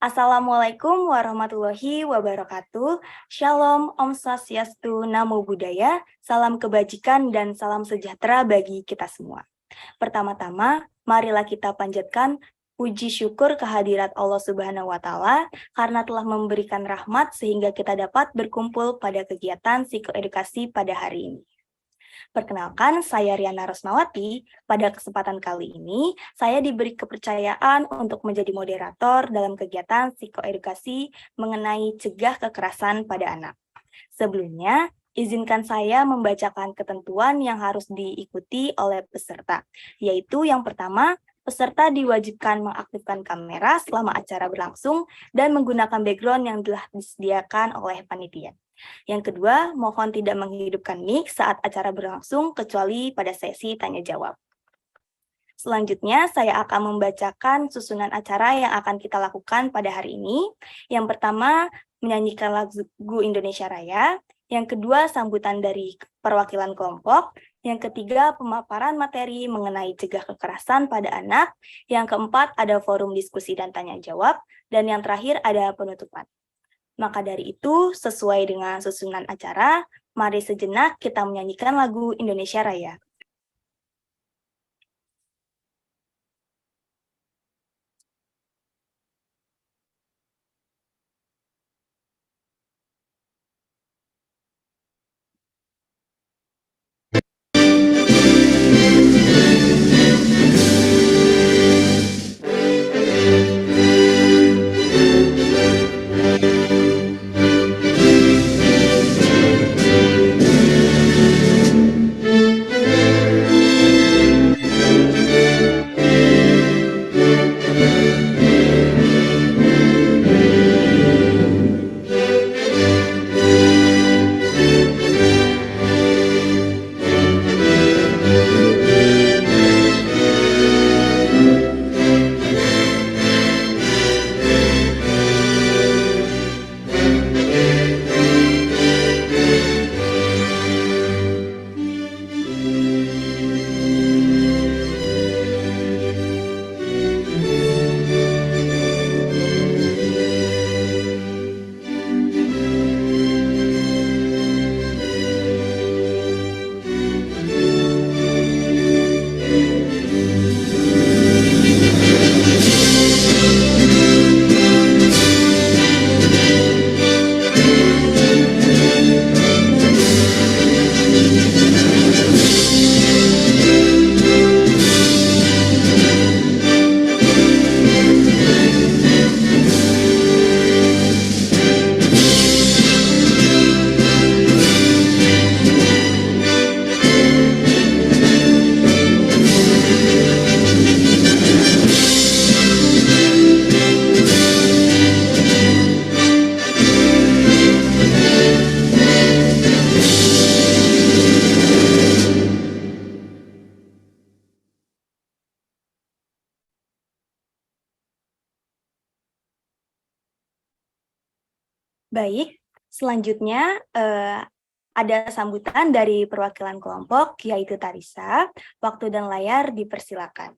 Assalamualaikum warahmatullahi wabarakatuh. Shalom, Om Swastiastu, Namo Buddhaya, salam kebajikan dan salam sejahtera bagi kita semua. Pertama-tama, marilah kita panjatkan puji syukur kehadirat Allah Subhanahu wa Ta'ala karena telah memberikan rahmat sehingga kita dapat berkumpul pada kegiatan psikoedukasi pada hari ini. Perkenalkan, saya Riana Rosmawati. Pada kesempatan kali ini, saya diberi kepercayaan untuk menjadi moderator dalam kegiatan psikoedukasi mengenai cegah kekerasan pada anak. Sebelumnya, izinkan saya membacakan ketentuan yang harus diikuti oleh peserta, yaitu yang pertama, peserta diwajibkan mengaktifkan kamera selama acara berlangsung dan menggunakan background yang telah disediakan oleh panitia. Yang kedua, mohon tidak menghidupkan mic saat acara berlangsung kecuali pada sesi tanya jawab. Selanjutnya, saya akan membacakan susunan acara yang akan kita lakukan pada hari ini. Yang pertama, menyanyikan lagu Indonesia Raya. Yang kedua, sambutan dari perwakilan kelompok. Yang ketiga, pemaparan materi mengenai cegah kekerasan pada anak. Yang keempat, ada forum diskusi dan tanya jawab. Dan yang terakhir, ada penutupan. Maka dari itu, sesuai dengan susunan acara, mari sejenak kita menyanyikan lagu Indonesia Raya. Baik, selanjutnya ada sambutan dari perwakilan kelompok, yaitu Tarisa. Waktu dan layar dipersilakan.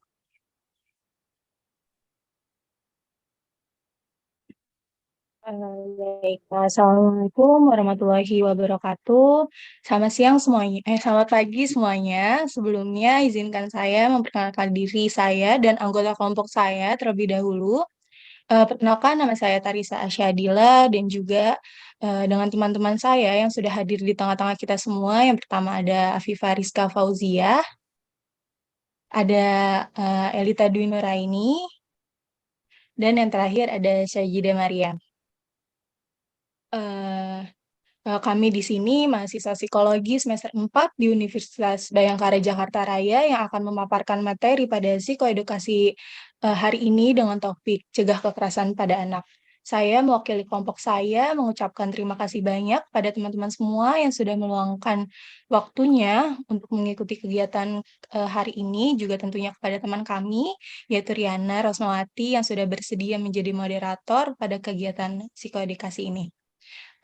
Baik, Assalamualaikum warahmatullahi wabarakatuh. Selamat siang semuanya, selamat pagi semuanya. Sebelumnya izinkan saya memperkenalkan diri saya dan anggota kelompok saya terlebih dahulu. Perkenalkan, nama saya Tarisa Asyadila dan juga dengan teman-teman saya yang sudah hadir di tengah-tengah kita semua. Yang pertama ada Afifah Rizka Fauzia, ada Elita Dwi Nuraini, dan yang terakhir ada Syajidah Maria. Kami di sini mahasiswa psikologi semester 4 di Universitas Bayangkara Jakarta Raya yang akan memaparkan materi pada psikoedukasi hari ini dengan topik cegah kekerasan pada anak. Saya mewakili kelompok saya mengucapkan terima kasih banyak pada teman-teman semua yang sudah meluangkan waktunya untuk mengikuti kegiatan hari ini, juga tentunya kepada teman kami, yaitu Riana Rosmawati yang sudah bersedia menjadi moderator pada kegiatan psikoedukasi ini.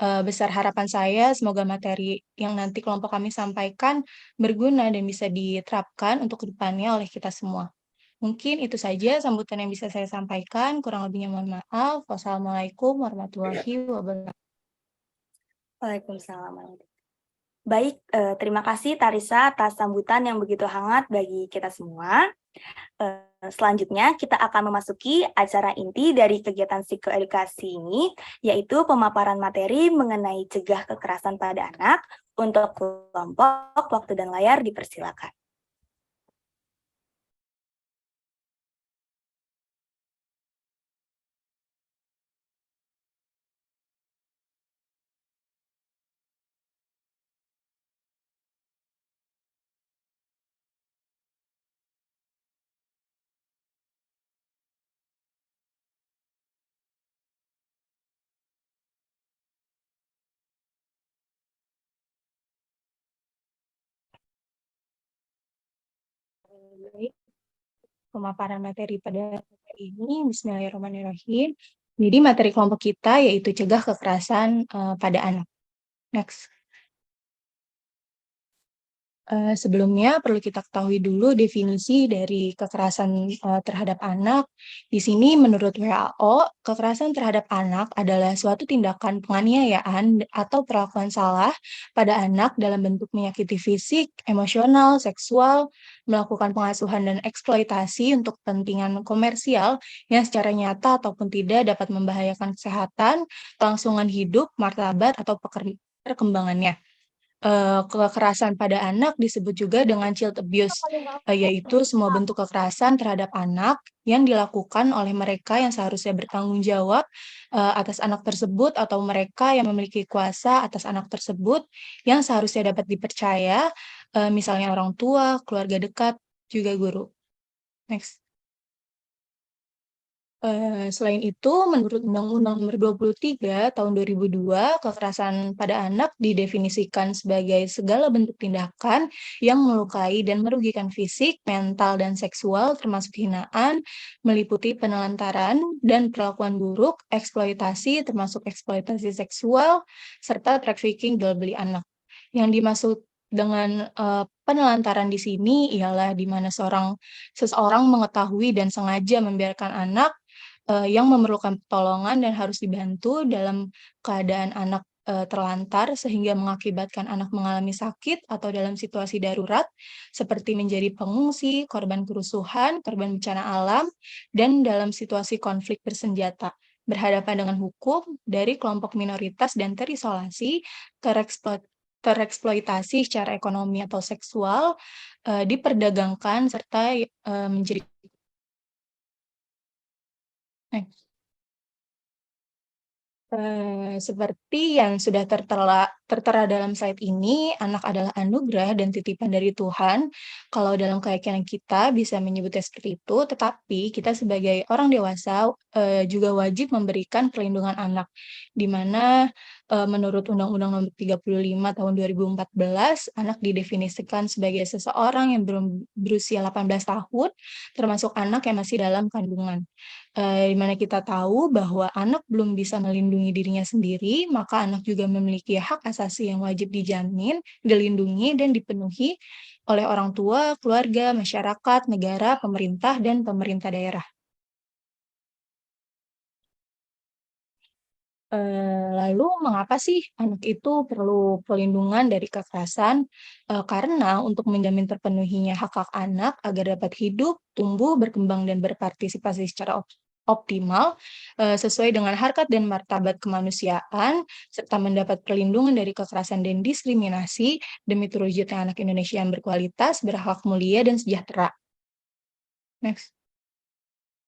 Besar harapan saya semoga materi yang nanti kelompok kami sampaikan berguna dan bisa diterapkan untuk kedepannya oleh kita semua. Mungkin itu saja sambutan yang bisa saya sampaikan, kurang lebihnya mohon maaf. Wassalamualaikum warahmatullahi wabarakatuh. Waalaikumsalam. Baik, terima kasih Tarisa atas sambutan yang begitu hangat bagi kita semua. Selanjutnya kita akan memasuki acara inti dari kegiatan psikoedukasi ini, yaitu pemaparan materi mengenai cegah kekerasan pada anak. Untuk kelompok, waktu dan layar dipersilakan. Baik, pemaparan materi pada hari ini, Bismillahirrahmanirrahim. Jadi materi kelompok kita yaitu cegah kekerasan pada anak. Next. Sebelumnya perlu kita ketahui dulu definisi dari kekerasan terhadap anak. Di sini menurut WHO, kekerasan terhadap anak adalah suatu tindakan penganiayaan atau perlakuan salah pada anak dalam bentuk menyakiti fisik, emosional, seksual, melakukan pengasuhan dan eksploitasi untuk kepentingan komersial yang secara nyata ataupun tidak dapat membahayakan kesehatan, kelangsungan hidup, martabat, atau perkembangannya. Kekerasan pada anak disebut juga dengan child abuse, yaitu semua bentuk kekerasan terhadap anak yang dilakukan oleh mereka yang seharusnya bertanggung jawab atas anak tersebut atau mereka yang memiliki kuasa atas anak tersebut yang seharusnya dapat dipercaya, misalnya orang tua, keluarga dekat, juga guru. Next. Selain itu, menurut Undang-Undang Nomor 23 Tahun 2002, kekerasan pada anak didefinisikan sebagai segala bentuk tindakan yang melukai dan merugikan fisik, mental, dan seksual, termasuk hinaan, meliputi penelantaran dan perlakuan buruk, eksploitasi, termasuk eksploitasi seksual, serta trafficking jual beli anak. Yang dimaksud dengan penelantaran di sini ialah di mana seseorang mengetahui dan sengaja membiarkan anak yang memerlukan pertolongan dan harus dibantu dalam keadaan anak terlantar sehingga mengakibatkan anak mengalami sakit atau dalam situasi darurat seperti menjadi pengungsi, korban kerusuhan, korban bencana alam, dan dalam situasi konflik bersenjata, berhadapan dengan hukum dari kelompok minoritas dan terisolasi, tereksploitasi secara ekonomi atau seksual, diperdagangkan serta menjadi seperti yang sudah tertera dalam slide ini, anak adalah anugerah dan titipan dari Tuhan. Kalau dalam keyakinan kita bisa menyebutnya seperti itu, tetapi kita sebagai orang dewasa juga wajib memberikan perlindungan anak, di mana menurut Undang-Undang Nomor 35 Tahun 2014, anak didefinisikan sebagai seseorang yang belum berusia 18 tahun, termasuk anak yang masih dalam kandungan. Di mana kita tahu bahwa anak belum bisa melindungi dirinya sendiri, maka anak juga memiliki hak asasi yang wajib dijamin, dilindungi, dan dipenuhi oleh orang tua, keluarga, masyarakat, negara, pemerintah, dan pemerintah daerah. Lalu mengapa sih anak itu perlu perlindungan dari kekerasan? Karena untuk menjamin terpenuhinya hak-hak anak agar dapat hidup, tumbuh, berkembang, dan berpartisipasi secara optimal, sesuai dengan harkat dan martabat kemanusiaan, serta mendapat perlindungan dari kekerasan dan diskriminasi demi terwujudnya anak Indonesia yang berkualitas, berakhlak mulia, dan sejahtera. Next.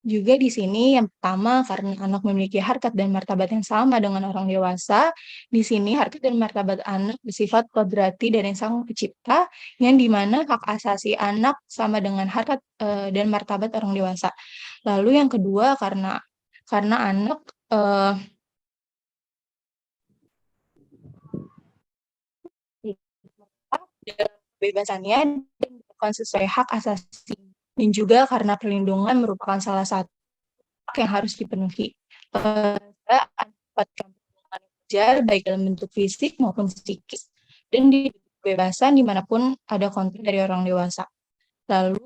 Juga di sini yang pertama karena anak memiliki harkat dan martabat yang sama dengan orang dewasa, di sini harkat dan martabat anak bersifat kodrati dari Sang Pencipta, yang di mana hak asasi anak sama dengan harkat dan martabat orang dewasa. Lalu yang kedua karena anak kebebasannya dan bukan sesuai hak asasi, dan juga karena perlindungan merupakan salah satu hak yang harus dipenuhi. Mendapatkan perlindungan yang wajar baik dalam bentuk fisik maupun psikis dan di kebebasan dimanapun ada kontak dari orang dewasa. Lalu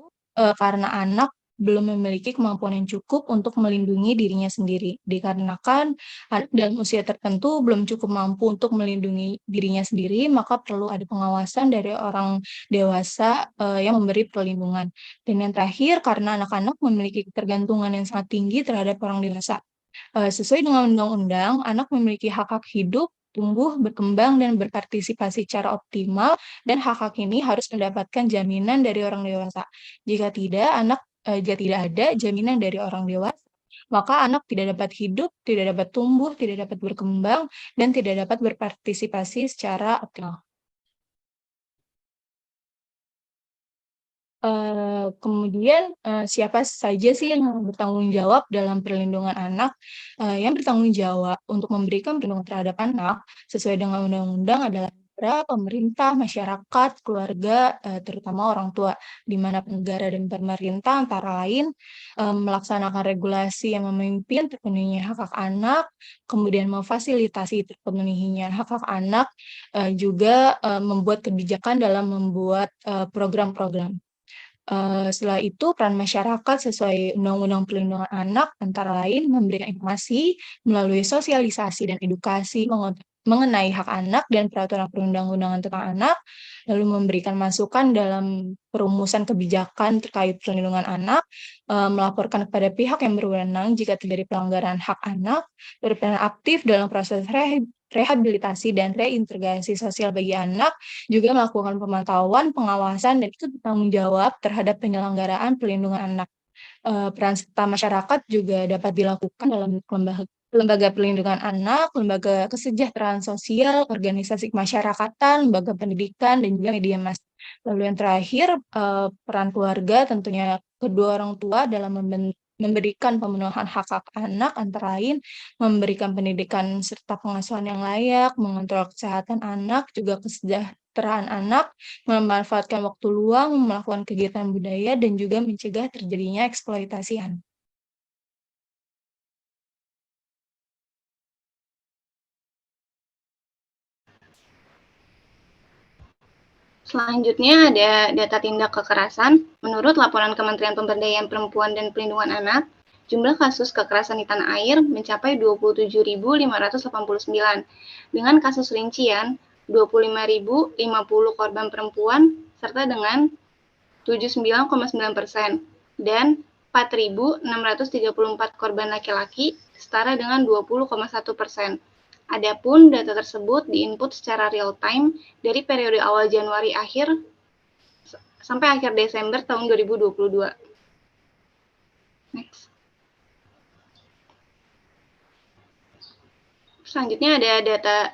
karena anak belum memiliki kemampuan yang cukup untuk melindungi dirinya sendiri. Dikarenakan anak dalam usia tertentu belum cukup mampu untuk melindungi dirinya sendiri, maka perlu ada pengawasan dari orang dewasa yang memberi perlindungan. Dan yang terakhir, karena anak-anak memiliki ketergantungan yang sangat tinggi terhadap orang dewasa. Sesuai dengan undang-undang, anak memiliki hak-hak hidup, tumbuh, berkembang, dan berpartisipasi secara optimal, dan hak-hak ini harus mendapatkan jaminan dari orang dewasa. Jika tidak ada jaminan dari orang dewasa, maka anak tidak dapat hidup, tidak dapat tumbuh, tidak dapat berkembang, dan tidak dapat berpartisipasi secara optimal. Kemudian, siapa saja sih yang bertanggung jawab dalam perlindungan anak? Yang bertanggung jawab untuk memberikan perlindungan terhadap anak sesuai dengan undang-undang adalah negara, pemerintah, masyarakat, keluarga, terutama orang tua, di mana negara dan pemerintah antara lain, melaksanakan regulasi yang memimpin terpenuhinya hak-hak anak, kemudian memfasilitasi terpenuhinya hak-hak anak, juga, membuat kebijakan dalam membuat, program-program. Setelah itu peran masyarakat sesuai Undang-Undang Perlindungan Anak antara lain memberikan informasi melalui sosialisasi dan edukasi mengenai hak anak dan peraturan perundang-undangan tentang anak, lalu memberikan masukan dalam perumusan kebijakan terkait perlindungan anak, melaporkan kepada pihak yang berwenang jika terjadi pelanggaran hak anak, berperan aktif dalam proses rehabilitasi dan reintegrasi sosial bagi anak, juga melakukan pemantauan, pengawasan, dan ikut bertanggung jawab terhadap penyelenggaraan perlindungan anak. Peran serta masyarakat juga dapat dilakukan dalam lembaga perlindungan anak, lembaga kesejahteraan sosial, organisasi kemasyarakatan, lembaga pendidikan, dan juga media massa. Lalu yang terakhir, peran keluarga tentunya kedua orang tua dalam memberikan pemenuhan hak-hak anak, antara lain memberikan pendidikan serta pengasuhan yang layak, mengontrol kesehatan anak, juga kesejahteraan anak, memanfaatkan waktu luang, melakukan kegiatan budaya, dan juga mencegah terjadinya eksploitasi anak. Selanjutnya ada data tindak kekerasan. Menurut laporan Kementerian Pemberdayaan Perempuan dan Perlindungan Anak, jumlah kasus kekerasan di tanah air mencapai 27.589, dengan kasus rincian 25.050 korban perempuan, serta dengan 79,9%, dan 4.634 korban laki-laki, setara dengan 20,1%. Adapun data tersebut diinput secara real time dari periode awal Januari sampai akhir Desember tahun 2022. Next. Selanjutnya ada data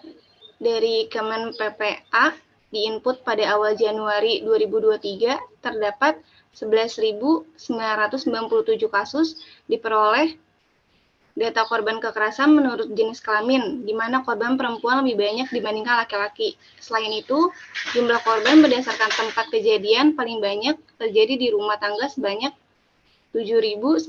dari Kemen PPA diinput pada awal Januari 2023, terdapat 11.997 kasus diperoleh data korban kekerasan menurut jenis kelamin, di mana korban perempuan lebih banyak dibandingkan laki-laki. Selain itu, jumlah korban berdasarkan tempat kejadian paling banyak terjadi di rumah tangga sebanyak 7.927,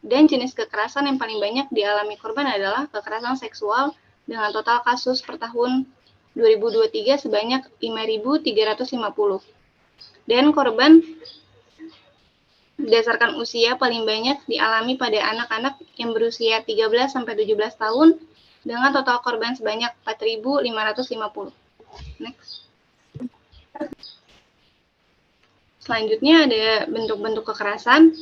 dan jenis kekerasan yang paling banyak dialami korban adalah kekerasan seksual dengan total kasus per tahun 2023 sebanyak 5.350. Dan korban berdasarkan usia paling banyak dialami pada anak-anak yang berusia 13-17 tahun dengan total korban sebanyak 4.550. Next. Selanjutnya ada bentuk-bentuk kekerasan.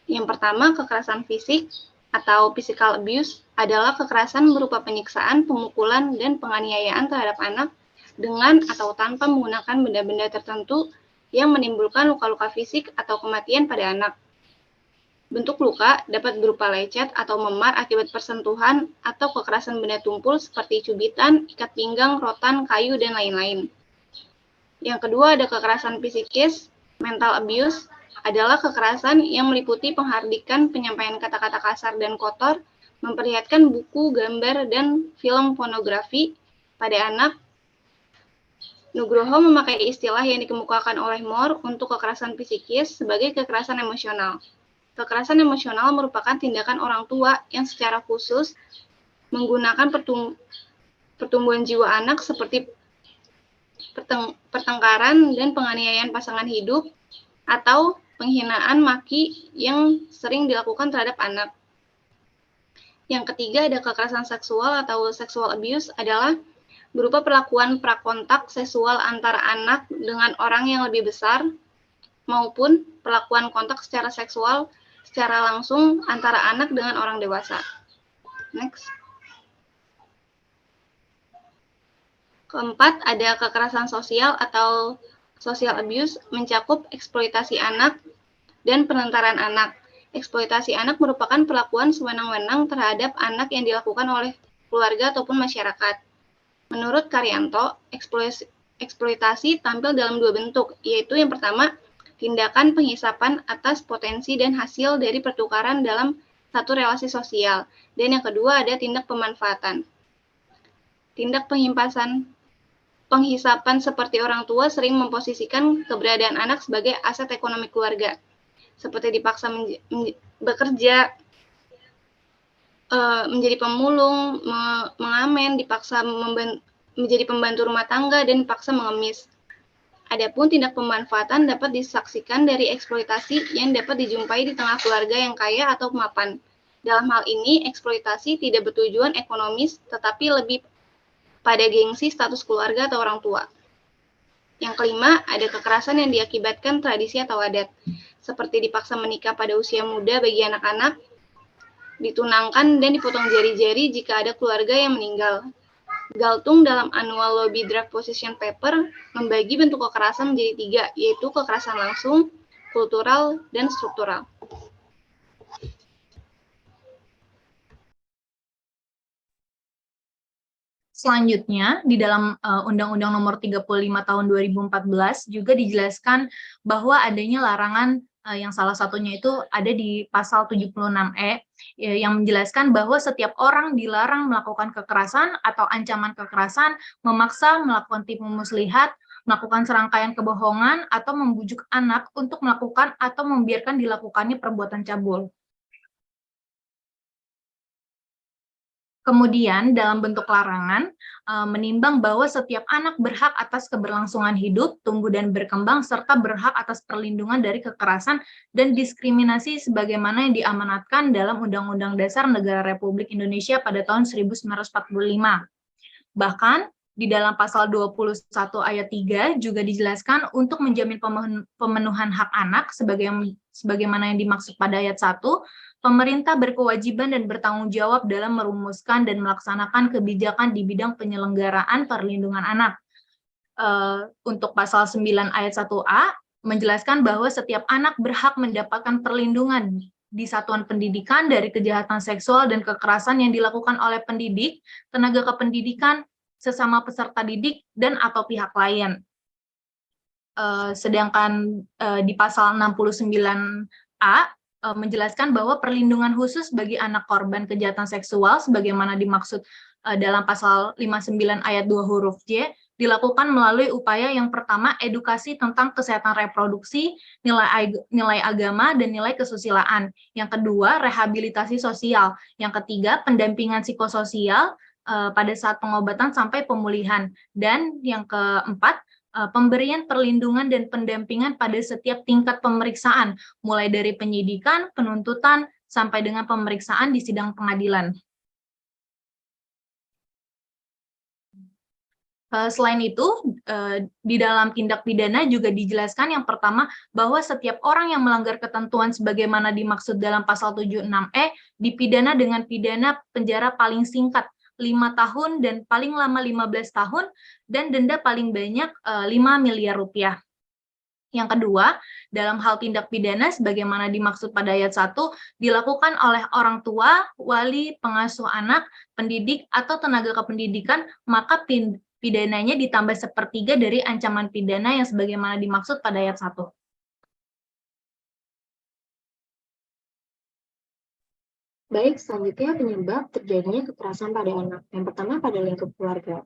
Yang pertama, kekerasan fisik atau physical abuse adalah kekerasan berupa penyiksaan, pemukulan, dan penganiayaan terhadap anak dengan atau tanpa menggunakan benda-benda tertentu yang menimbulkan luka-luka fisik atau kematian pada anak. Bentuk luka dapat berupa lecet atau memar akibat persentuhan atau kekerasan benda tumpul seperti cubitan, ikat pinggang, rotan, kayu, dan lain-lain. Yang kedua ada kekerasan psikis. Mental abuse adalah kekerasan yang meliputi penghardikan, penyampaian kata-kata kasar dan kotor, memperlihatkan buku, gambar, dan film pornografi pada anak. Nugroho memakai istilah yang dikemukakan oleh Moore untuk kekerasan psikis sebagai kekerasan emosional. Kekerasan emosional merupakan tindakan orang tua yang secara khusus menggunakan pertumbuhan jiwa anak seperti pertengkaran dan penganiayaan pasangan hidup atau penghinaan, maki yang sering dilakukan terhadap anak. Yang ketiga ada kekerasan seksual atau sexual abuse adalah berupa perlakuan prakontak seksual antara anak dengan orang yang lebih besar maupun perlakuan kontak secara seksual secara langsung antara anak dengan orang dewasa. Next. Keempat, ada kekerasan sosial atau social abuse mencakup eksploitasi anak dan penentaran anak. Eksploitasi anak merupakan perlakuan sewenang-wenang terhadap anak yang dilakukan oleh keluarga ataupun masyarakat. Menurut Karyanto, eksploitasi tampil dalam dua bentuk, yaitu yang pertama, tindakan penghisapan atas potensi dan hasil dari pertukaran dalam satu relasi sosial, dan yang kedua ada tindak pemanfaatan. Tindak penghisapan seperti orang tua sering memposisikan keberadaan anak sebagai aset ekonomi keluarga, seperti dipaksa bekerja, menjadi pemulung, mengamen, dipaksa menjadi pembantu rumah tangga, dan dipaksa mengemis. Adapun tindak pemanfaatan dapat disaksikan dari eksploitasi yang dapat dijumpai di tengah keluarga yang kaya atau mapan. Dalam hal ini, eksploitasi tidak bertujuan ekonomis, tetapi lebih pada gengsi status keluarga atau orang tua. Yang kelima, ada kekerasan yang diakibatkan tradisi atau adat, seperti dipaksa menikah pada usia muda bagi anak-anak, ditunangkan dan dipotong jari-jari jika ada keluarga yang meninggal. Galtung dalam Annual Lobby Draft Position Paper membagi bentuk kekerasan menjadi tiga, yaitu kekerasan langsung, kultural, dan struktural. Selanjutnya, di dalam Undang-Undang Nomor 35 Tahun 2014 juga dijelaskan bahwa adanya larangan yang salah satunya itu ada di pasal 76E yang menjelaskan bahwa setiap orang dilarang melakukan kekerasan atau ancaman kekerasan, memaksa, melakukan tipu muslihat, melakukan serangkaian kebohongan, atau membujuk anak untuk melakukan atau membiarkan dilakukannya perbuatan cabul. Kemudian dalam bentuk larangan, menimbang bahwa setiap anak berhak atas keberlangsungan hidup, tumbuh dan berkembang, serta berhak atas perlindungan dari kekerasan dan diskriminasi sebagaimana yang diamanatkan dalam Undang-Undang Dasar Negara Republik Indonesia pada tahun 1945. Bahkan, di dalam pasal 21 ayat 3 juga dijelaskan untuk menjamin pemenuhan hak anak sebagaimana yang dimaksud pada ayat 1, pemerintah berkewajiban dan bertanggung jawab dalam merumuskan dan melaksanakan kebijakan di bidang penyelenggaraan perlindungan anak. Untuk pasal 9 ayat 1A menjelaskan bahwa setiap anak berhak mendapatkan perlindungan di satuan pendidikan dari kejahatan seksual dan kekerasan yang dilakukan oleh pendidik, tenaga kependidikan, sesama peserta didik, dan atau pihak lain. Sedangkan di pasal 69A menjelaskan bahwa perlindungan khusus bagi anak korban kejahatan seksual sebagaimana dimaksud dalam pasal 59 ayat 2 huruf J dilakukan melalui upaya yang pertama edukasi tentang kesehatan reproduksi, nilai agama, dan nilai kesusilaan. Yang kedua, rehabilitasi sosial. Yang ketiga, pendampingan psikososial pada saat pengobatan sampai pemulihan. Dan yang keempat, pemberian perlindungan dan pendampingan pada setiap tingkat pemeriksaan, mulai dari penyidikan, penuntutan, sampai dengan pemeriksaan di sidang pengadilan. Selain itu, di dalam tindak pidana juga dijelaskan yang pertama bahwa setiap orang yang melanggar ketentuan sebagaimana dimaksud dalam pasal 76E dipidana dengan pidana penjara paling singkat 5 tahun dan paling lama 15 tahun dan denda paling banyak 5 miliar rupiah. Yang kedua, dalam hal tindak pidana sebagaimana dimaksud pada ayat 1 dilakukan oleh orang tua, wali, pengasuh anak, pendidik, atau tenaga kependidikan, maka pidananya ditambah sepertiga dari ancaman pidana yang sebagaimana dimaksud pada ayat 1. Baik, selanjutnya penyebab terjadinya kekerasan pada anak. Yang pertama pada lingkup keluarga.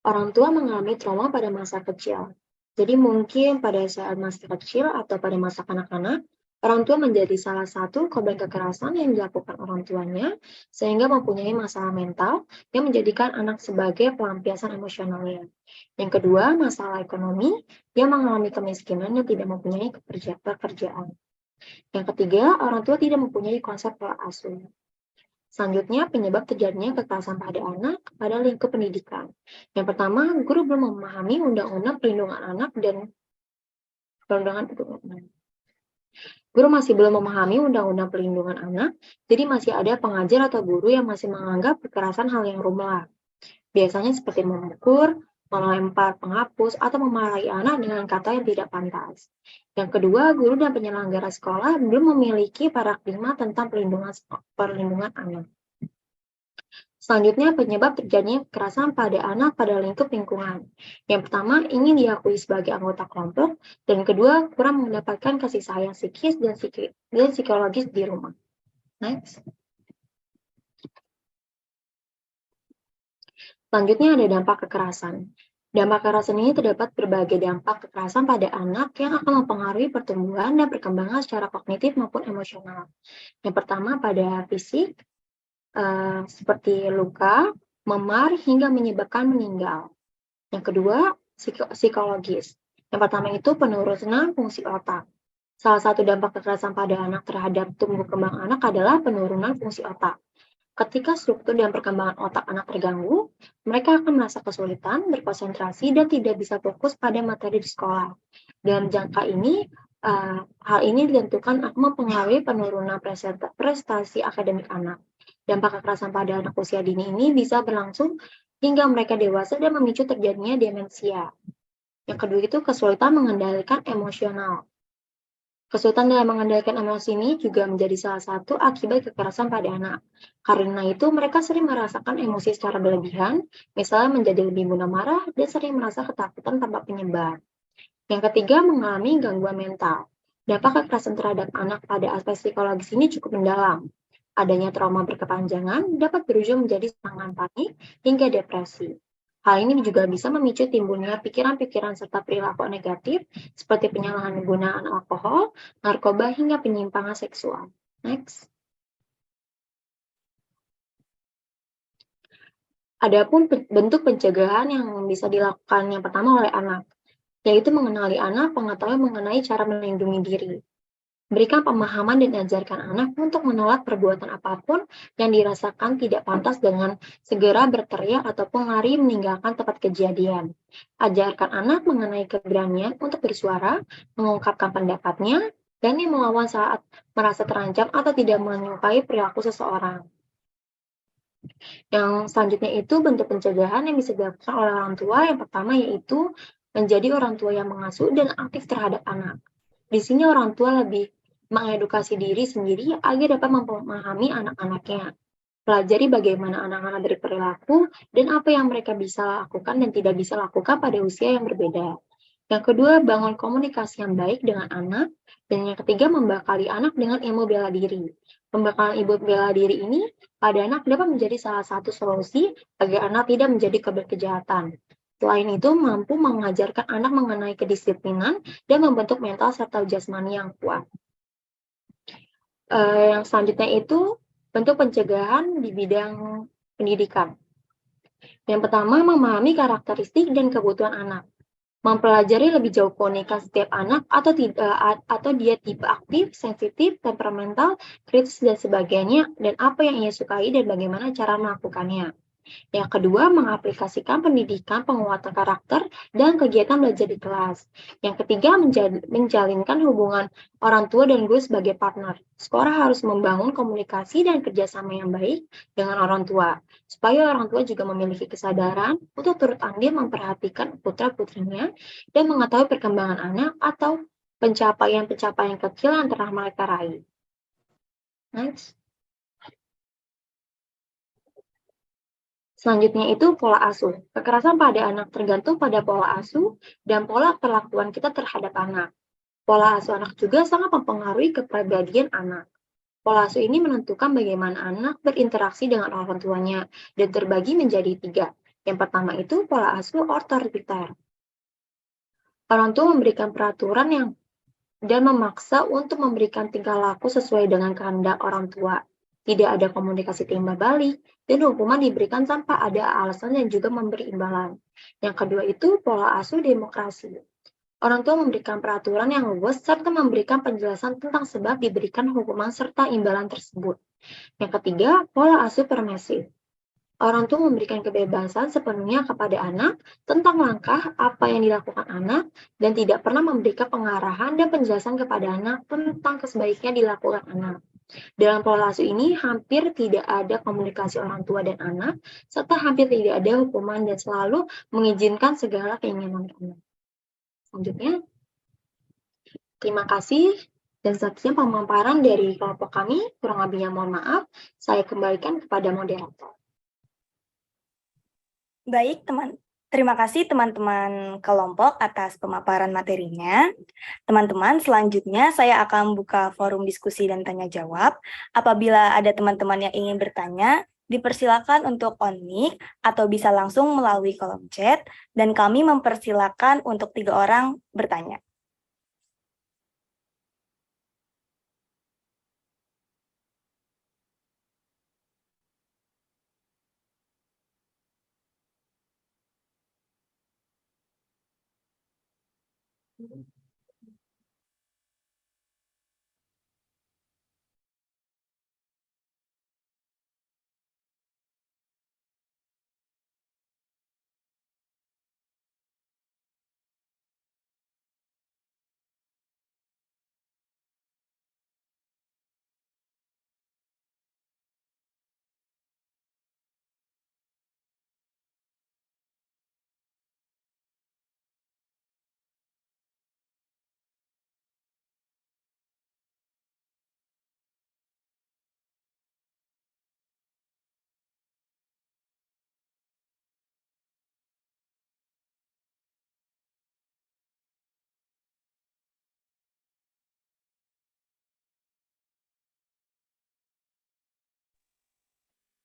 Orang tua mengalami trauma pada masa kecil. Jadi mungkin pada saat masa kecil atau pada masa kanak-kanak, Orang tua menjadi salah satu korban kekerasan yang dilakukan orang tuanya, sehingga mempunyai masalah mental yang menjadikan anak sebagai pelampiasan emosionalnya. Yang kedua, masalah ekonomi yang mengalami kemiskinan dan tidak mempunyai pekerjaan. Yang ketiga, orang tua tidak mempunyai konsep pola asuh. Selanjutnya, penyebab terjadinya kekerasan pada anak pada lingkup pendidikan. Yang pertama, guru belum memahami Undang-Undang Perlindungan Anak dan Perlindungan Anak. Guru masih belum memahami Undang-Undang Perlindungan Anak, jadi masih ada pengajar atau guru yang masih menganggap kekerasan hal yang lumrah. Biasanya seperti memukul, melempar penghapus, atau memarahi anak dengan kata yang tidak pantas. Yang kedua, guru dan penyelenggara sekolah belum memiliki paradigma tentang perlindungan anak. Selanjutnya, penyebab terjadinya kekerasan pada anak pada lingkup lingkungan. Yang pertama, ingin diakui sebagai anggota kelompok, dan kedua, kurang mendapatkan kasih sayang psikis dan psikologis di rumah. Next. Selanjutnya ada dampak kekerasan. Dampak kekerasan ini terdapat berbagai dampak kekerasan pada anak yang akan mempengaruhi pertumbuhan dan perkembangan secara kognitif maupun emosional. Yang pertama pada fisik, seperti luka, memar, hingga menyebabkan meninggal. Yang kedua, psikologis. Yang pertama itu penurunan fungsi otak. Salah satu dampak kekerasan pada anak terhadap tumbuh kembang anak adalah penurunan fungsi otak. Ketika struktur dan perkembangan otak anak terganggu, mereka akan merasa kesulitan berkonsentrasi dan tidak bisa fokus pada materi di sekolah. Dalam jangka ini, hal ini ditentukan akan mempengaruhi penurunan prestasi akademik anak. Dampak kekerasan pada anak usia dini ini bisa berlangsung hingga mereka dewasa dan memicu terjadinya demensia. Yang kedua itu kesulitan mengendalikan emosional. Kesulitan dalam mengendalikan emosi ini juga menjadi salah satu akibat kekerasan pada anak. Karena itu mereka sering merasakan emosi secara berlebihan, misalnya menjadi lebih mudah marah dan sering merasa ketakutan tanpa penyebab. Yang ketiga, mengalami gangguan mental. Dampak kekerasan terhadap anak pada aspek psikologis ini cukup mendalam. Adanya trauma berkepanjangan dapat berujung menjadi serangan panik hingga depresi. Hal ini juga bisa memicu timbulnya pikiran-pikiran serta perilaku negatif seperti penyalahgunaan alkohol, narkoba, hingga penyimpangan seksual. Next. Adapun bentuk pencegahan yang bisa dilakukan yang pertama oleh anak, yaitu mengenali anak, pengetahuan mengenai cara melindungi diri. Berikan pemahaman dan ajarkan anak untuk menolak perbuatan apapun yang dirasakan tidak pantas dengan segera berteriak ataupun lari meninggalkan tempat kejadian. Ajarkan anak mengenai keberanian untuk bersuara, mengungkapkan pendapatnya, dan melawan saat merasa terancam atau tidak menyukai perilaku seseorang. Yang selanjutnya itu bentuk pencegahan yang bisa dilakukan oleh orang tua. Yang pertama yaitu menjadi orang tua yang mengasuh dan aktif terhadap anak. Di sini orang tua lebih mengedukasi diri sendiri agar dapat memahami anak-anaknya. Pelajari bagaimana anak-anak berperilaku dan apa yang mereka bisa lakukan dan tidak bisa lakukan pada usia yang berbeda. Yang kedua, bangun komunikasi yang baik dengan anak. Dan yang ketiga, membekali anak dengan ilmu bela diri. Pembekalan ilmu bela diri ini pada anak dapat menjadi salah satu solusi agar anak tidak menjadi korban kejahatan. Selain itu, mampu mengajarkan anak mengenai kedisiplinan dan membentuk mental serta jasmani yang kuat. Yang selanjutnya itu bentuk pencegahan di bidang pendidikan. Yang pertama, memahami karakteristik dan kebutuhan anak. Mempelajari lebih jauh keunikan setiap anak atau dia tipe aktif, sensitif, temperamental, kritis, dan sebagainya, dan apa yang ia sukai dan bagaimana cara melakukannya. Yang kedua, mengaplikasikan pendidikan penguatan karakter dan kegiatan belajar di kelas. Yang ketiga, menjalinkan hubungan orang tua dan guru sebagai partner. Sekolah harus membangun komunikasi dan kerjasama yang baik dengan orang tua, supaya orang tua juga memiliki kesadaran untuk turut andil memperhatikan putra-putrinya dan mengetahui perkembangan anak atau pencapaian-pencapaian kecil yang telah mereka raih. Next. Selanjutnya itu pola asuh. Kekerasan pada anak tergantung pada pola asuh dan pola perlakuan kita terhadap anak. Pola asuh anak juga sangat mempengaruhi kepribadian anak. Pola asuh ini menentukan bagaimana anak berinteraksi dengan orang tuanya dan terbagi menjadi 3. Yang pertama itu pola asuh otoriter. Orang tua memberikan peraturan yang dan memaksa untuk memberikan tingkah laku sesuai dengan kehendak orang tua. Tidak ada komunikasi timbal balik, dan hukuman diberikan tanpa ada alasan dan juga memberi imbalan. Yang kedua itu pola asuh demokrasi. Orang tua memberikan peraturan yang luas serta memberikan penjelasan tentang sebab diberikan hukuman serta imbalan tersebut. Yang ketiga, pola asuh permisif. Orang tua memberikan kebebasan sepenuhnya kepada anak tentang langkah apa yang dilakukan anak dan tidak pernah memberikan pengarahan dan penjelasan kepada anak tentang sebaiknya dilakukan anak. Dalam pola asuh ini hampir tidak ada komunikasi orang tua dan anak, serta hampir tidak ada hukuman dan selalu mengizinkan segala keinginan anak. Selanjutnya, terima kasih dan sekian pemaparan dari kelompok kami. Kurang lebihnya mohon maaf. Saya kembalikan kepada moderator. Baik, terima kasih teman-teman kelompok atas pemaparan materinya. Teman-teman, selanjutnya saya akan buka forum diskusi dan tanya jawab. Apabila ada teman-teman yang ingin bertanya, dipersilakan untuk on mic atau bisa langsung melalui kolom chat, dan kami mempersilakan untuk 3 orang bertanya.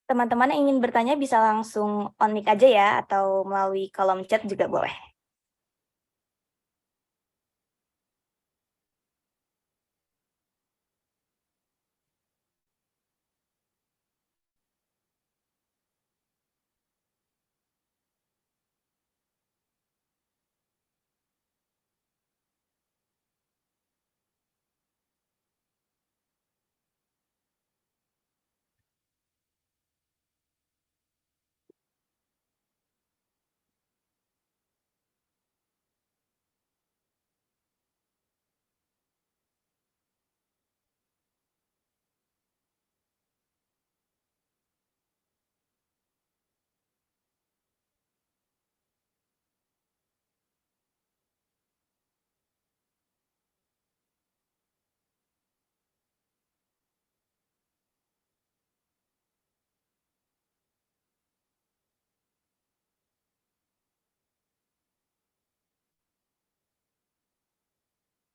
Teman-teman yang ingin bertanya bisa langsung on mic aja ya, atau melalui kolom chat juga boleh.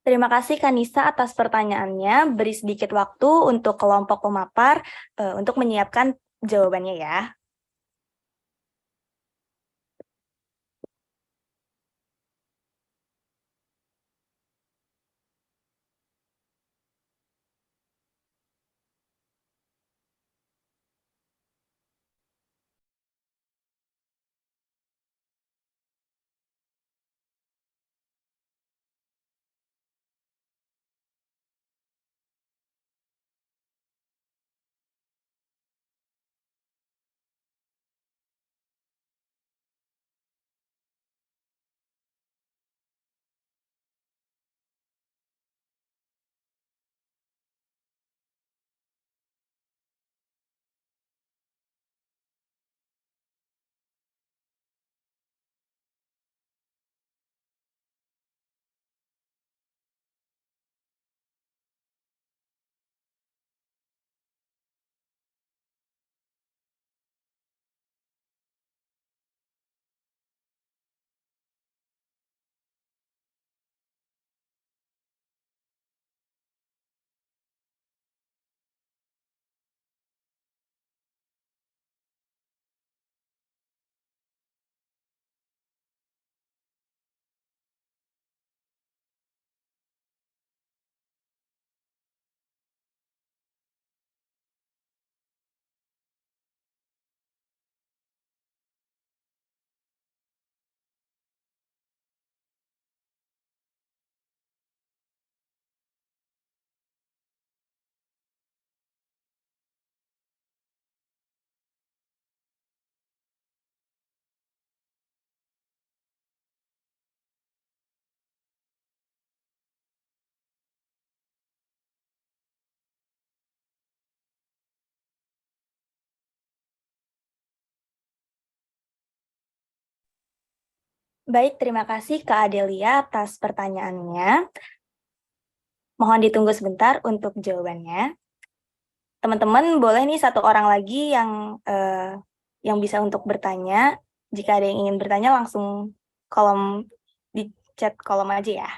Terima kasih Kanisa atas pertanyaannya. Beri sedikit waktu untuk kelompok pemapar untuk menyiapkan jawabannya ya. Baik, terima kasih Kak Adelia atas pertanyaannya. Mohon ditunggu sebentar untuk jawabannya. Teman-teman, boleh nih satu orang lagi yang bisa untuk bertanya. Jika ada yang ingin bertanya, langsung kolom di chat kolom aja ya.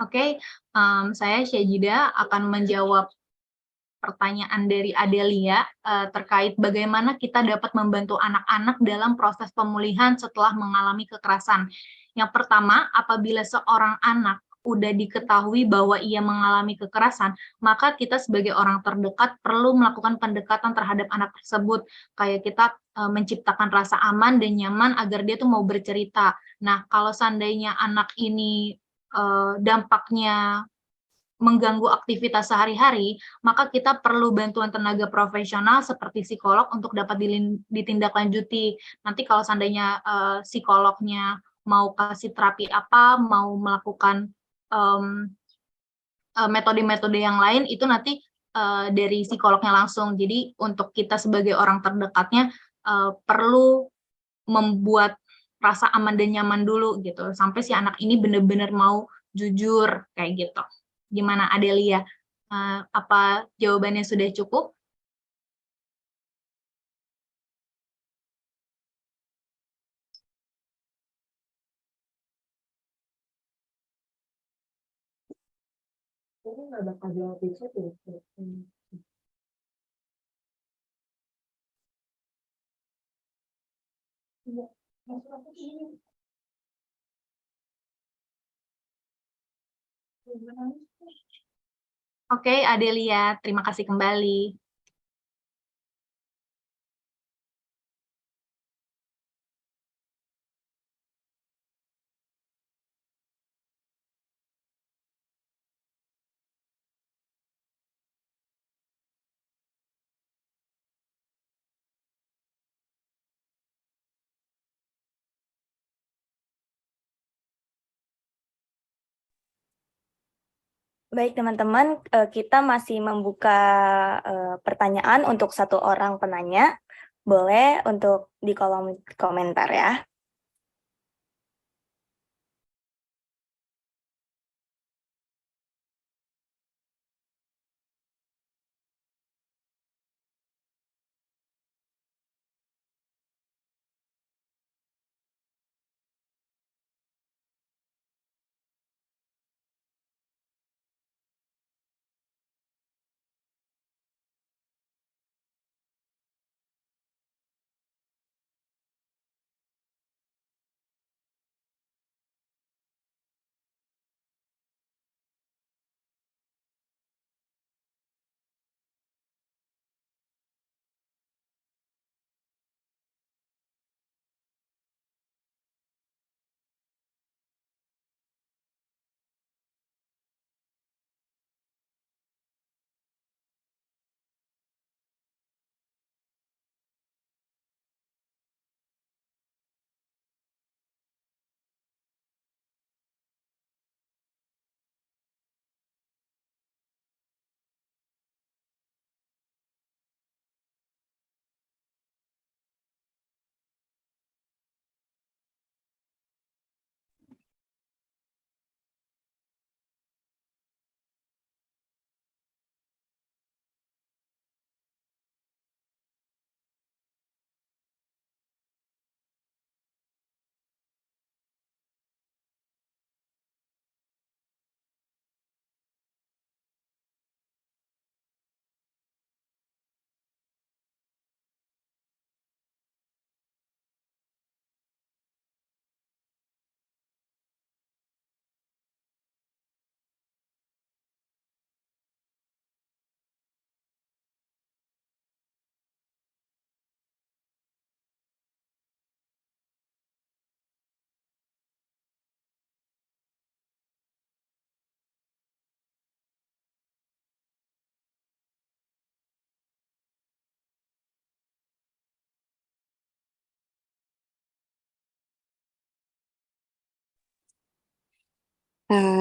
Oke, saya Syajida akan menjawab pertanyaan dari Adelia terkait bagaimana kita dapat membantu anak-anak dalam proses pemulihan setelah mengalami kekerasan. Yang pertama, apabila seorang anak udah diketahui bahwa ia mengalami kekerasan, maka kita sebagai orang terdekat perlu melakukan pendekatan terhadap anak tersebut. Kayak kita menciptakan rasa aman dan nyaman agar dia tuh mau bercerita. Nah, kalau seandainya anak ini dampaknya mengganggu aktivitas sehari-hari, maka kita perlu bantuan tenaga profesional seperti psikolog untuk dapat ditindaklanjuti. Nanti kalau seandainya psikolognya mau kasih terapi apa, mau melakukan metode-metode yang lain, itu nanti dari psikolognya langsung. Jadi untuk kita sebagai orang terdekatnya perlu membuat rasa aman dan nyaman dulu gitu, sampai si anak ini benar-benar mau jujur kayak gitu. Gimana Adelia? Apa jawabannya sudah cukup? Oke, Adelia, terima kasih kembali. Baik teman-teman, kita masih membuka pertanyaan untuk satu orang penanya. Boleh untuk di kolom komentar ya.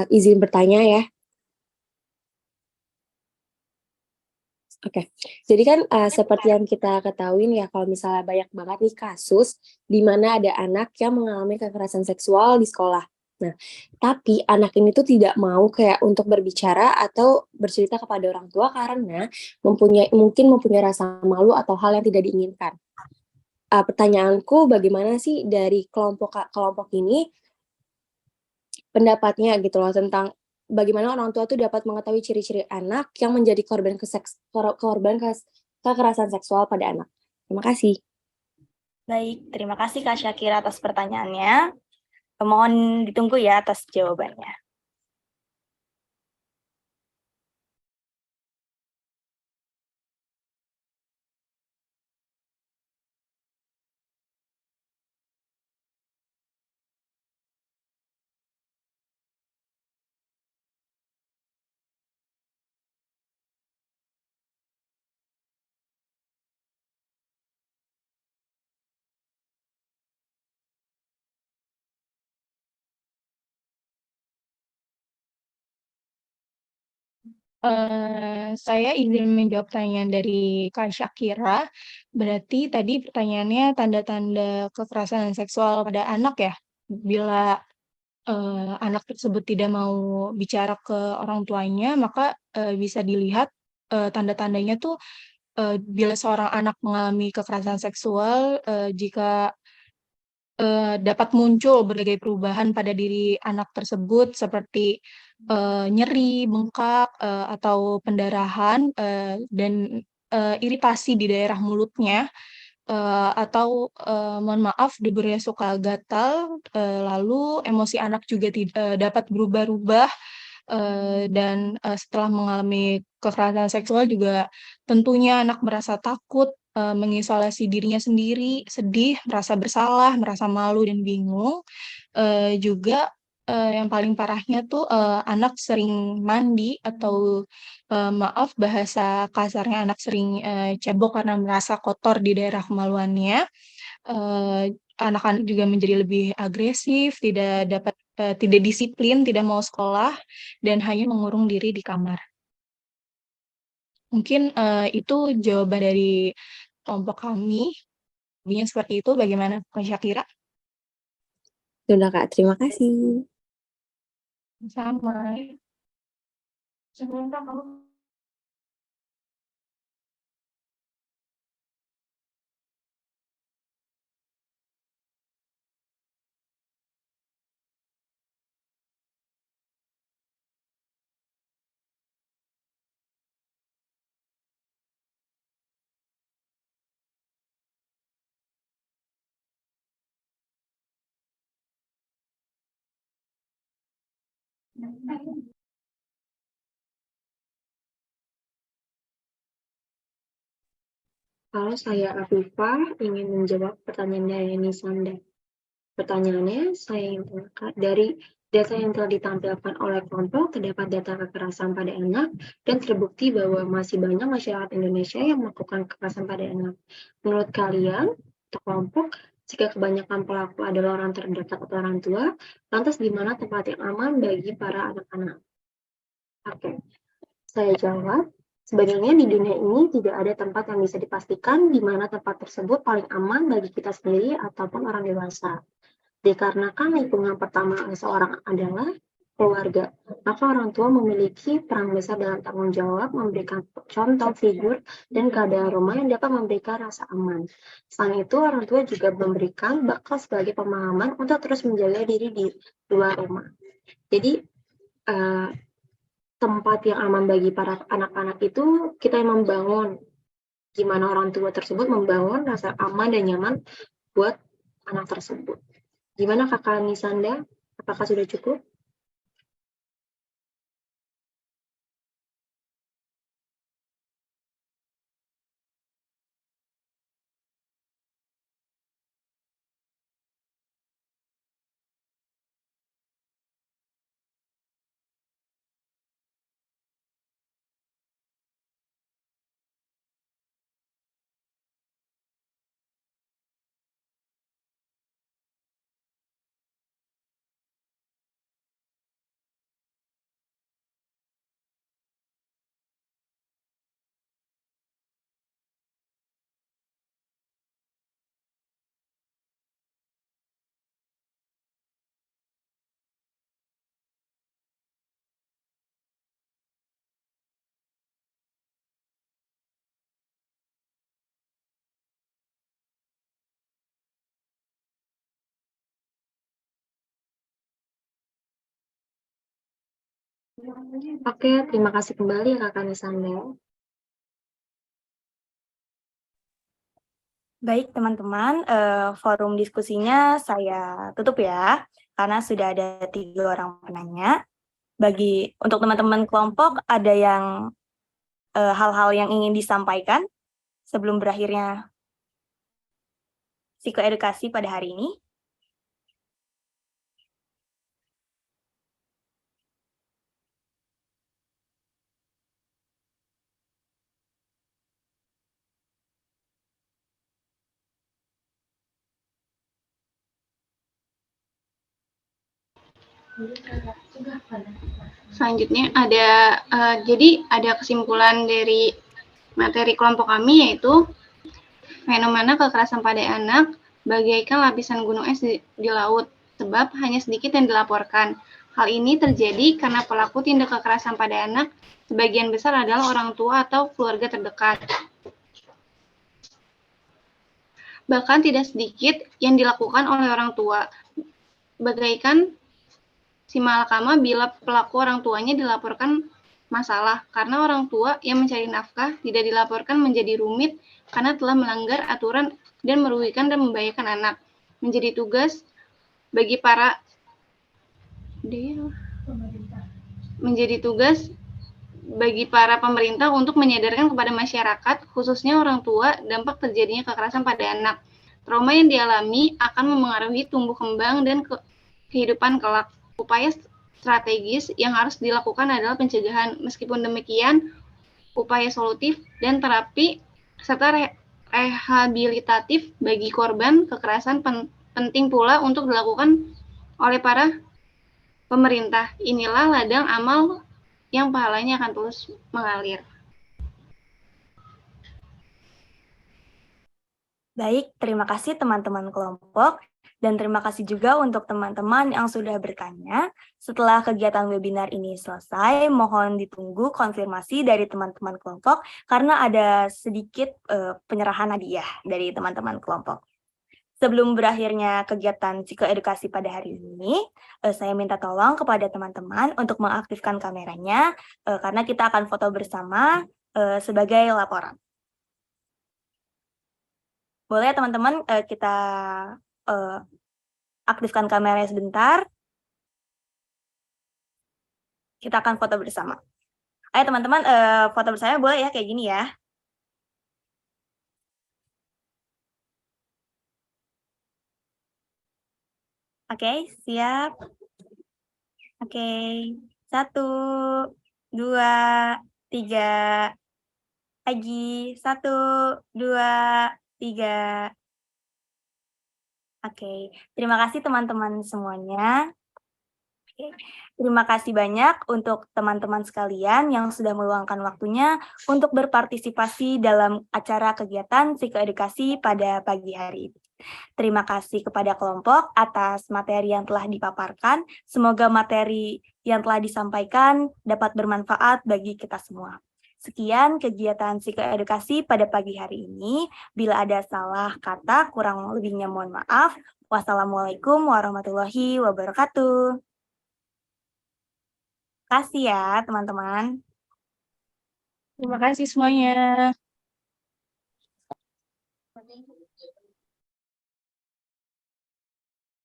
Izin bertanya ya. Oke, jadi kan seperti yang kita ketahui ya, kalau misalnya banyak banget nih kasus di mana ada anak yang mengalami kekerasan seksual di sekolah. Nah, tapi anak ini tuh tidak mau kayak untuk berbicara atau bercerita kepada orang tua karena mungkin mempunyai rasa malu atau hal yang tidak diinginkan. Pertanyaanku, bagaimana sih dari kelompok ini pendapatnya gitu loh tentang bagaimana orang tua tuh dapat mengetahui ciri-ciri anak yang menjadi korban kekerasan seksual pada anak. Terima kasih. Baik, terima kasih Kak Syakira atas pertanyaannya. Mohon ditunggu ya atas jawabannya. Saya izin menjawab pertanyaan dari Kak Syakira. Berarti tadi pertanyaannya tanda-tanda kekerasan seksual pada anak ya? Bila anak tersebut tidak mau bicara ke orang tuanya, maka bisa dilihat tanda-tandanya tuh bila seorang anak mengalami kekerasan seksual, jika dapat muncul berbagai perubahan pada diri anak tersebut seperti nyeri, bengkak, atau pendarahan dan iritasi di daerah mulutnya. atau mohon maaf deburnya suka gatal, lalu emosi anak juga dapat berubah-ubah, dan setelah mengalami kekerasan seksual juga tentunya anak merasa takut, mengisolasi dirinya sendiri, sedih, merasa bersalah, merasa malu dan bingung. Juga, yang paling parahnya tuh, anak sering mandi atau, maaf bahasa kasarnya anak sering, cebok karena merasa kotor di daerah kemaluannya. Anak-anak juga menjadi lebih agresif, tidak disiplin, tidak mau sekolah, dan hanya mengurung diri di kamar. Mungkin, itu jawaban dari kelompok kami. Lebihnya seperti itu, bagaimana Kak Syakira? Sudah Kak, terima kasih. Sama. Sebentar kamu. Kalau saya Afifah ingin menjawab pertanyaan dari Nisanda. Pertanyaannya, saya ingin tanyakan dari data yang telah ditampilkan oleh kelompok, terdapat data kekerasan pada anak dan terbukti bahwa masih banyak masyarakat Indonesia yang melakukan kekerasan pada anak. Menurut kalian, atau kelompok, jika kebanyakan pelaku adalah orang terdekat atau orang tua, lantas di mana tempat yang aman bagi para anak-anak? Oke, saya jawab. Sebenarnya di dunia ini tidak ada tempat yang bisa dipastikan di mana tempat tersebut paling aman bagi kita sendiri ataupun orang dewasa. Dikarenakan lingkungan pertama seseorang adalah keluarga, maka orang tua memiliki peran besar dalam tanggung jawab memberikan contoh figur dan keadaan rumah yang dapat memberikan rasa aman. Selain itu, orang tua juga memberikan bakal sebagai pemahaman untuk terus menjaga diri di luar rumah. Jadi, tempat yang aman bagi para anak-anak itu kita yang membangun, gimana orang tua tersebut membangun rasa aman dan nyaman buat anak tersebut. Gimana Kakak Nisanda? Apakah sudah cukup? Oke, terima kasih kembali Kakak Nisanda. Baik, teman-teman, forum diskusinya saya tutup ya, karena sudah ada 3 orang penanya. Untuk teman-teman kelompok, ada yang hal-hal yang ingin disampaikan sebelum berakhirnya psikoedukasi pada hari ini? Selanjutnya jadi ada kesimpulan dari materi kelompok kami, yaitu fenomena kekerasan pada anak bagaikan lapisan gunung es di laut, sebab hanya sedikit yang dilaporkan. Hal ini terjadi karena pelaku tindak kekerasan pada anak sebagian besar adalah orang tua atau keluarga terdekat. Bahkan tidak sedikit yang dilakukan oleh orang tua, bagaikan si malakama bila pelaku orang tuanya dilaporkan masalah, karena orang tua yang mencari nafkah tidak dilaporkan menjadi rumit karena telah melanggar aturan dan merugikan dan membahayakan anak. Menjadi tugas bagi para pemerintah untuk menyadarkan kepada masyarakat, khususnya orang tua, dampak terjadinya kekerasan pada anak. Trauma yang dialami akan memengaruhi tumbuh kembang dan kehidupan kelak. Upaya strategis yang harus dilakukan adalah pencegahan. Meskipun demikian, upaya solutif dan terapi serta rehabilitatif bagi korban kekerasan penting pula untuk dilakukan oleh para pemerintah. Inilah ladang amal yang pahalanya akan terus mengalir. Baik, terima kasih teman-teman kelompok. Dan terima kasih juga untuk teman-teman yang sudah bertanya. Setelah kegiatan webinar ini selesai, mohon ditunggu konfirmasi dari teman-teman kelompok karena ada sedikit penyerahan hadiah dari teman-teman kelompok. Sebelum berakhirnya kegiatan psikoedukasi pada hari ini, saya minta tolong kepada teman-teman untuk mengaktifkan kameranya karena kita akan foto bersama sebagai laporan. Boleh teman-teman kita aktifkan kameranya sebentar. Kita akan foto bersama. Ayo teman-teman, foto bersama boleh ya kayak gini ya. Oke, siap. Oke, 1, 2, 3. Lagi, 1, 2, 3. Oke, terima kasih teman-teman semuanya. Oke, terima kasih banyak untuk teman-teman sekalian yang sudah meluangkan waktunya untuk berpartisipasi dalam acara kegiatan psikoedukasi pada pagi hari ini. Terima kasih kepada kelompok atas materi yang telah dipaparkan. Semoga materi yang telah disampaikan dapat bermanfaat bagi kita semua. Sekian kegiatan psikoedukasi pada pagi hari ini. Bila ada salah kata, kurang lebihnya mohon maaf. Wassalamualaikum warahmatullahi wabarakatuh. Terima kasih ya teman-teman. Terima kasih semuanya.